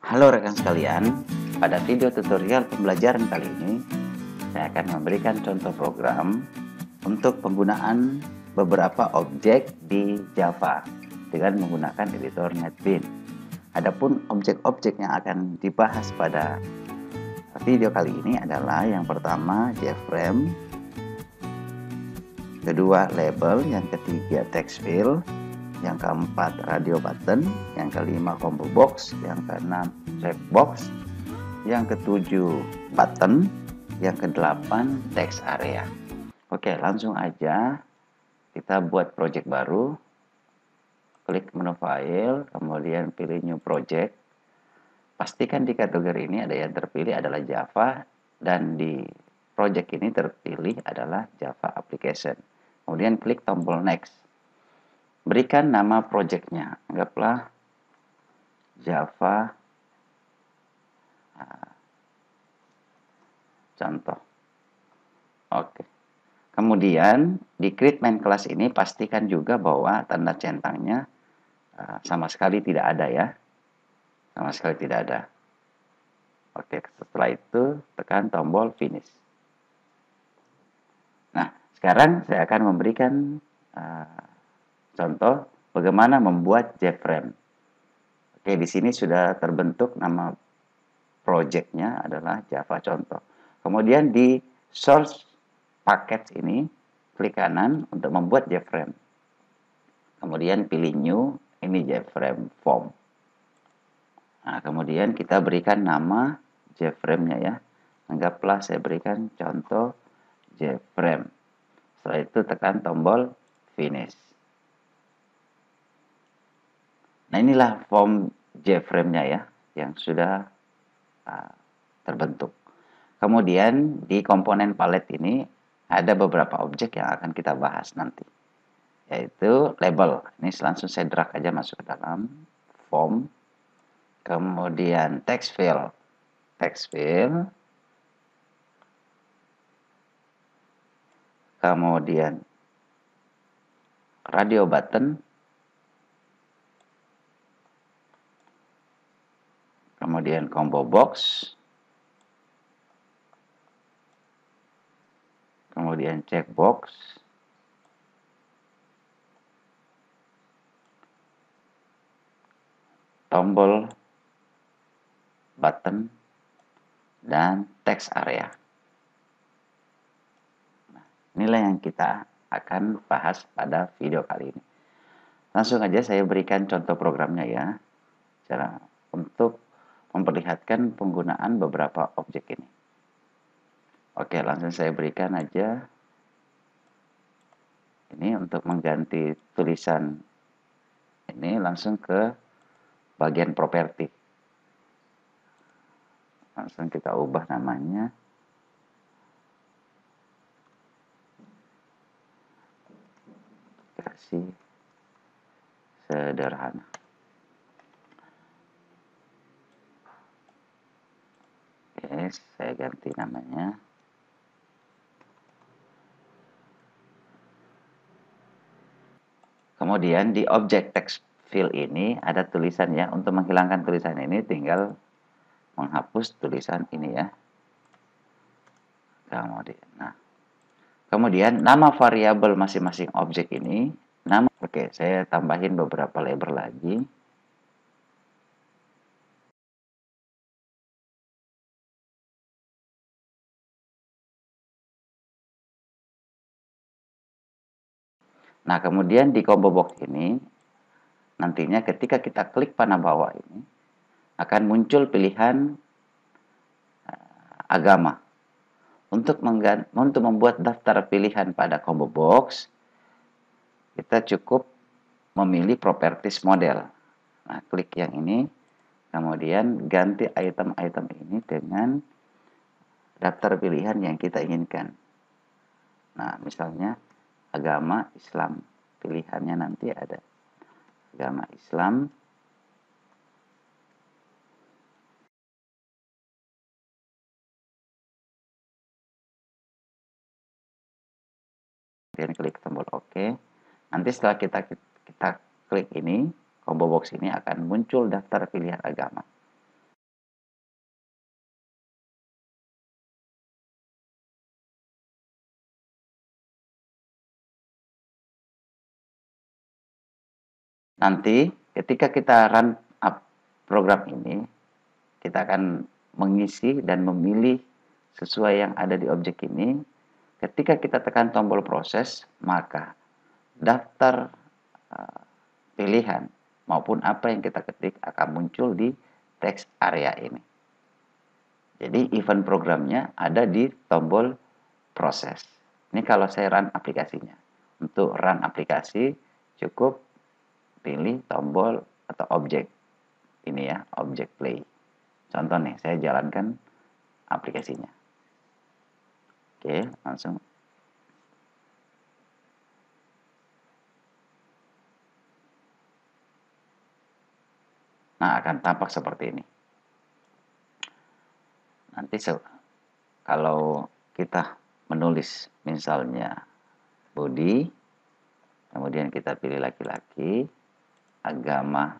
Halo rekan sekalian, pada video tutorial pembelajaran kali ini saya akan memberikan contoh program untuk penggunaan beberapa objek di Java dengan menggunakan editor NetBeans. Adapun objek-objek yang akan dibahas pada video kali ini adalah yang pertama JFrame, kedua label, yang ketiga text field, yang keempat radio button, yang kelima combo box, yang keenam checkbox, yang ketujuh button, yang kedelapan text area. Oke, langsung aja kita buat project baru. Klik menu file, kemudian pilih new project. Pastikan di kategori ini ada yang terpilih adalah Java, dan di project ini terpilih adalah Java application. Kemudian klik tombol next. Berikan nama projectnya, anggaplah Java contoh. Oke. Kemudian di create main class ini pastikan juga bahwa tanda centangnya sama sekali tidak ada ya. Sama sekali tidak ada. Oke, setelah itu tekan tombol finish. Nah, sekarang saya akan memberikan contoh bagaimana membuat JFrame. Oke, di sini sudah terbentuk nama projectnya adalah Java contoh. Kemudian di source package ini klik kanan untuk membuat JFrame. Kemudian pilih new, ini JFrame form. Nah, kemudian kita berikan nama JFrame-nya ya. Anggaplah saya berikan contoh JFrame. Setelah itu tekan tombol finish. Nah, inilah form JFrame-nya ya, yang sudah terbentuk. Kemudian di komponen palet ini ada beberapa objek yang akan kita bahas nanti, yaitu label. Ini langsung saya drag aja masuk ke dalam form. Kemudian text field, kemudian radio button, kemudian combo box, kemudian checkbox, tombol button, dan text area. Nah, inilah yang kita akan bahas pada video kali ini. Langsung aja saya berikan contoh programnya ya, cara untuk memperlihatkan penggunaan beberapa objek ini. Oke, langsung saya berikan aja. Ini untuk mengganti tulisan ini langsung ke bagian properti. Langsung kita ubah namanya. Kasih sederhana. Oke, saya ganti namanya. Kemudian di objek text field ini ada tulisan ya. Untuk menghilangkan tulisan ini tinggal menghapus tulisan ini ya. Kemudian nama variabel masing-masing objek ini. Oke, saya tambahin beberapa label lagi. Nah, kemudian di combo box ini, nantinya ketika kita klik panah bawah ini, akan muncul pilihan agama. Untuk membuat daftar pilihan pada combo box, kita cukup memilih properties model. Nah, klik yang ini, kemudian ganti item-item ini dengan daftar pilihan yang kita inginkan. Nah, misalnya agama Islam. Pilihannya nanti ada agama Islam. Kemudian klik tombol OK. Nanti setelah kita klik ini, combo box ini akan muncul daftar pilihan agama. Nanti ketika kita run up program ini, kita akan mengisi dan memilih sesuai yang ada di objek ini. Ketika kita tekan tombol proses, maka daftar pilihan maupun apa yang kita ketik akan muncul di text area ini. Jadi event programnya ada di tombol proses. Ini kalau saya run aplikasinya. Untuk run aplikasi cukup pilih tombol atau objek. Ini ya, objek play. Contoh nih, saya jalankan aplikasinya. Oke, langsung. Nah, akan tampak seperti ini. Nanti kalau kita menulis misalnya body, kemudian kita pilih laki-laki, agama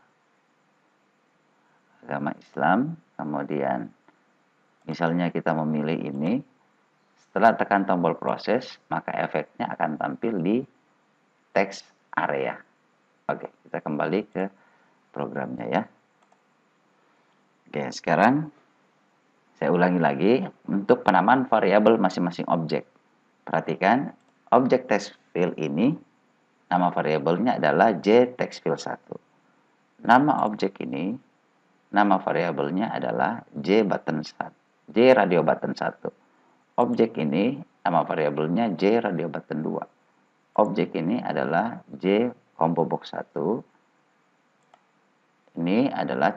Islam, kemudian misalnya kita memilih ini, setelah tekan tombol proses, maka efeknya akan tampil di text area. Oke, kita kembali ke programnya ya. Oke, sekarang saya ulangi lagi untuk penamaan variabel masing-masing objek. Perhatikan, objek text field ini nama variabelnya adalah JTextField1. Nama objek ini nama variabelnya adalah JRadioButton1. Objek ini nama variabelnya JRadioButton2. Objek ini adalah JComboBox1. Ini adalah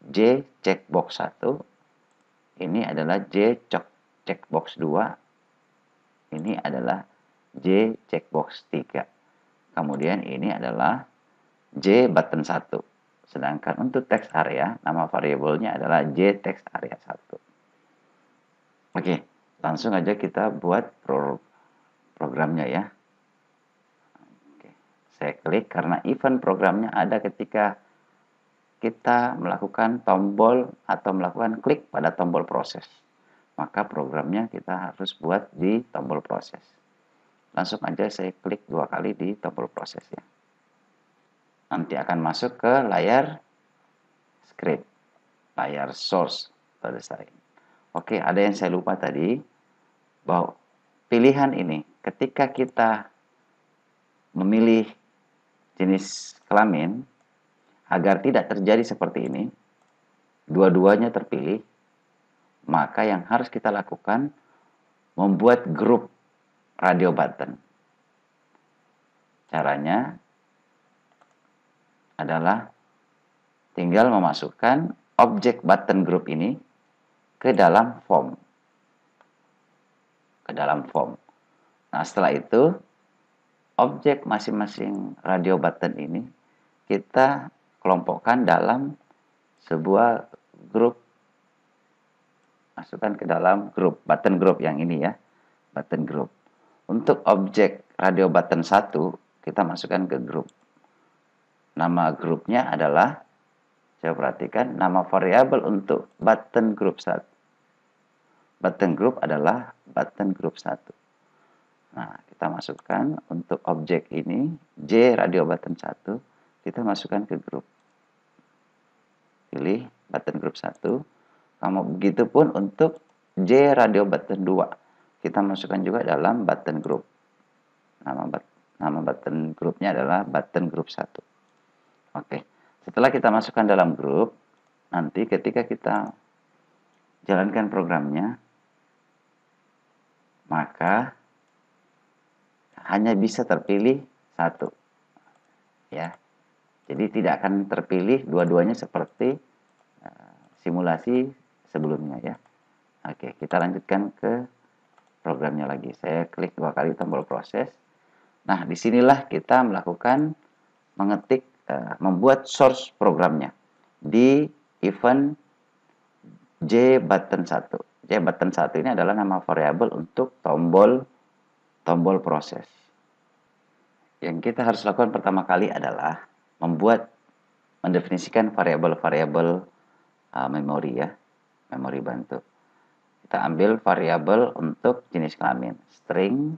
JCheckbox1. Ini adalah JCheckbox2. Ini adalah JCheckbox3. Kemudian ini adalah JButton1. Sedangkan untuk text area, nama variabelnya adalah JTextArea1. Oke, langsung aja kita buat programnya ya. Oke, saya klik karena event programnya ada ketika kita melakukan tombol atau melakukan klik pada tombol proses. Maka programnya kita harus buat di tombol proses. Langsung aja saya klik 2 kali di tombol proses ya. Nanti akan masuk ke layar script, layar source pada saya. Oke, ada yang saya lupa tadi, bahwa pilihan ini ketika kita memilih jenis kelamin, agar tidak terjadi seperti ini, dua-duanya terpilih, maka yang harus kita lakukan membuat grup radio button. Caranya adalah tinggal memasukkan objek button group ini ke dalam form. Nah, setelah itu objek masing-masing radio button ini kita kelompokkan dalam sebuah grup, masukkan ke dalam grup, button group yang ini ya, button group. Untuk objek radio button 1, kita masukkan ke grup. Nama grupnya adalah, saya perhatikan, nama variabel untuk button group 1. Button group adalah button group 1. Nah, kita masukkan untuk objek ini, J radio button 1, kita masukkan ke grup. Pilih button group 1. Begitupun untuk J radio button 2. Kita masukkan juga dalam button group. Nama button groupnya adalah button group 1. Oke. Setelah kita masukkan dalam grup, nanti ketika kita jalankan programnya, maka hanya bisa terpilih satu. Ya. Jadi tidak akan terpilih dua-duanya seperti simulasi sebelumnya ya. Oke, kita lanjutkan ke programnya lagi. Saya klik 2 kali tombol proses. Nah, disinilah kita melakukan mengetik, membuat source programnya di event JButton1. JButton1 ini adalah nama variabel untuk tombol proses. Yang kita harus lakukan pertama kali adalah mendefinisikan variabel-variabel memori ya, memori bantu. Kita ambil variabel untuk jenis kelamin, string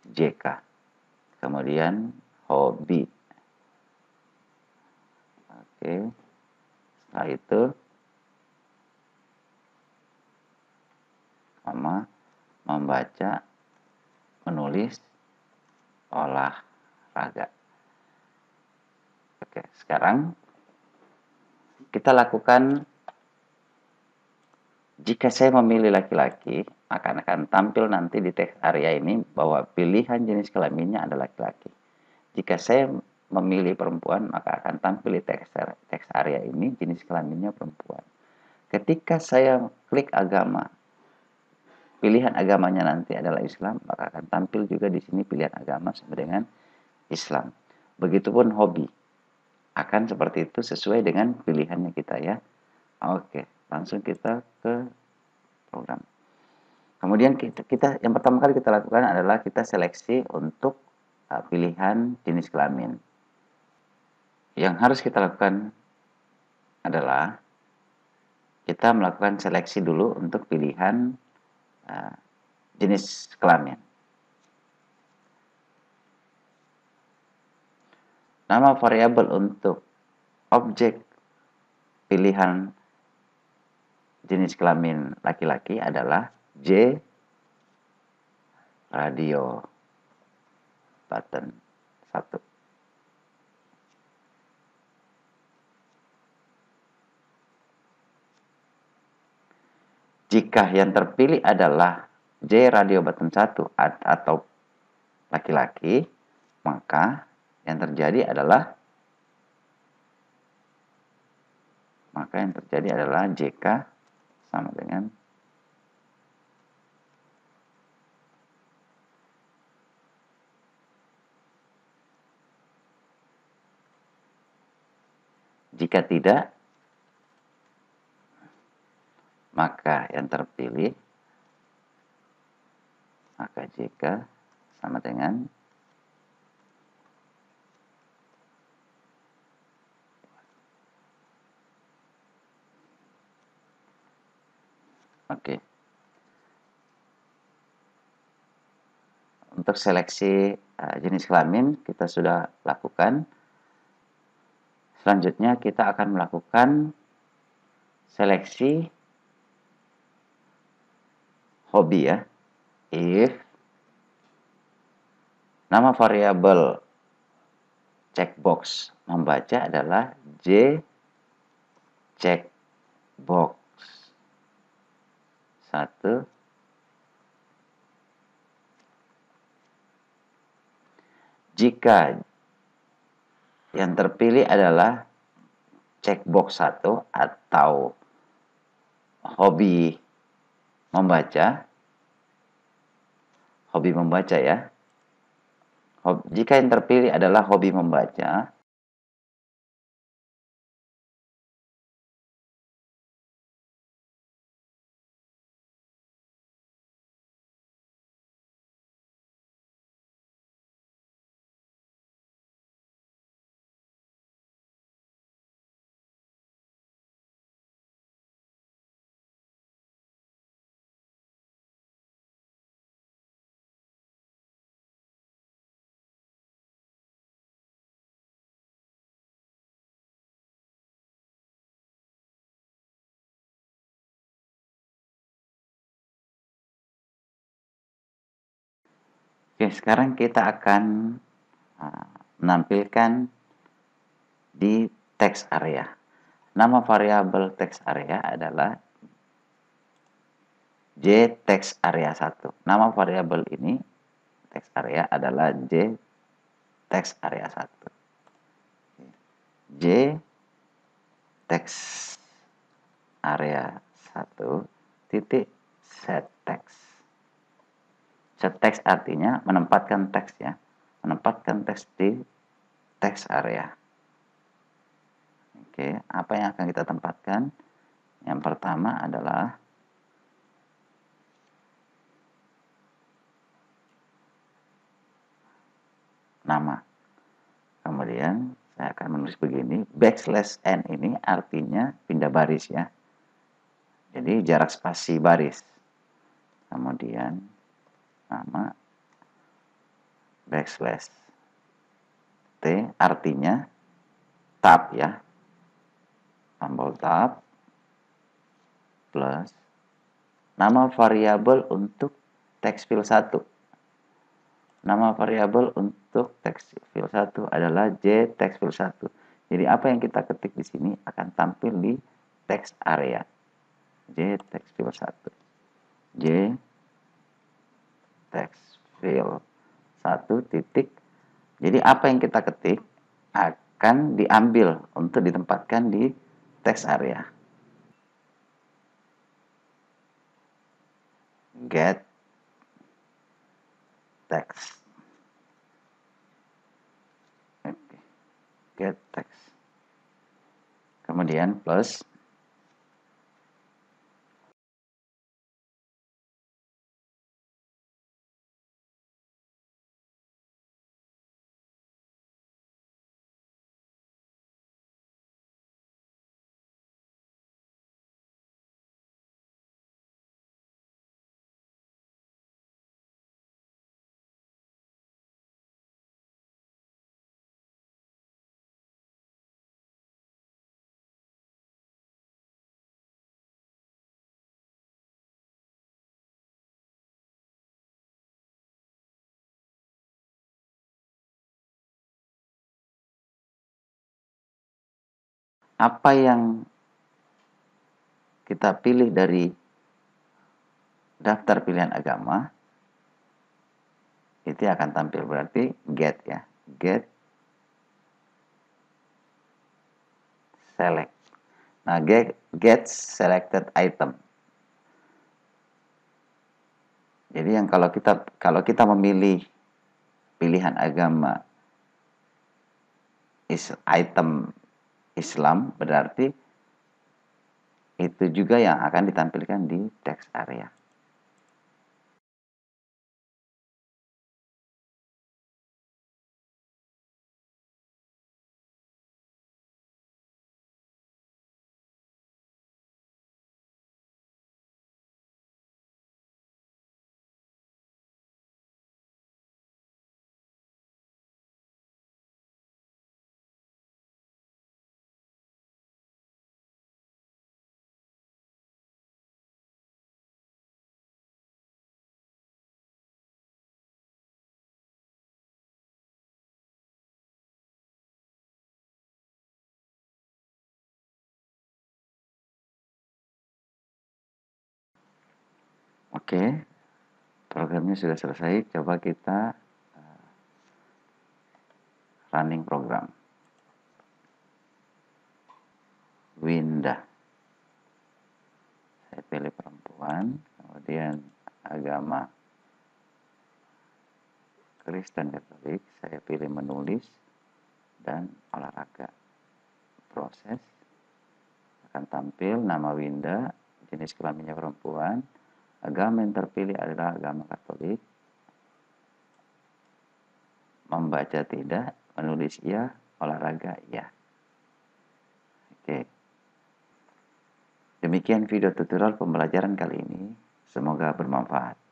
JK. kemudian hobi. Oke. Setelah itu membaca, menulis, olahraga. Oke, sekarang kita lakukan, jika saya memilih laki-laki, akan tampil nanti di teks area ini bahwa pilihan jenis kelaminnya adalah laki-laki. Jika saya memilih perempuan, maka akan tampil di teks area ini jenis kelaminnya perempuan. Ketika saya klik agama, pilihan agamanya nanti adalah Islam, maka akan tampil juga di sini pilihan agama sama dengan Islam. Begitupun hobi, akan seperti itu sesuai dengan pilihannya kita ya. Oke, langsung kita ke program. Kemudian kita yang pertama kali kita lakukan adalah kita seleksi untuk pilihan jenis kelamin. Yang harus kita lakukan adalah kita melakukan seleksi dulu untuk pilihan jenis kelamin. Nama variabel untuk objek pilihan jenis kelamin laki-laki adalah J radio button 1. Jika yang terpilih adalah J radio button 1 atau laki-laki, maka yang terjadi adalah JK sama dengan jika tidak, maka yang terpilih maka JK sama dengan oke. Untuk seleksi jenis kelamin kita sudah lakukan. Selanjutnya kita akan melakukan seleksi hobi ya. If nama variabel checkbox membaca adalah J checkbox 1. Jika yang terpilih adalah checkbox 1 atau hobi membaca ya. Jika yang terpilih adalah hobi membaca, oke, sekarang kita akan menampilkan di text area. Nama variabel text area adalah J text area 1. Nama variabel ini text area adalah J text area 1. J text area 1 titik set text. Set text artinya menempatkan teks ya. Menempatkan teks di text area. Oke, apa yang akan kita tempatkan? Yang pertama adalah nama. Kemudian saya akan menulis begini, \n ini artinya pindah baris ya. Jadi jarak spasi baris. Kemudian nama \n T artinya tab ya. Tombol tab plus nama variabel untuk text field 1. Nama variabel untuk text field 1 adalah J text field 1. Jadi apa yang kita ketik di sini akan tampil di text area. J text field 1. J text field 1 titik. Jadi apa yang kita ketik akan diambil untuk ditempatkan di text area. Get text. Get text. Kemudian plus apa yang kita pilih dari daftar pilihan agama itu akan tampil, berarti get ya, get select. Nah, get selected item. Jadi yang kalau kita memilih pilihan agama item Islam, berarti itu juga yang akan ditampilkan di text area. Oke, programnya sudah selesai. Coba kita running program. Winda. Saya pilih perempuan, kemudian agama Kristen Katolik, saya pilih menulis dan olahraga. Proses akan tampil nama Winda, jenis kelaminnya perempuan, agama yang terpilih adalah agama Katolik, membaca tidak, menulis iya, olahraga iya. Oke. Demikian video tutorial pembelajaran kali ini. Semoga bermanfaat.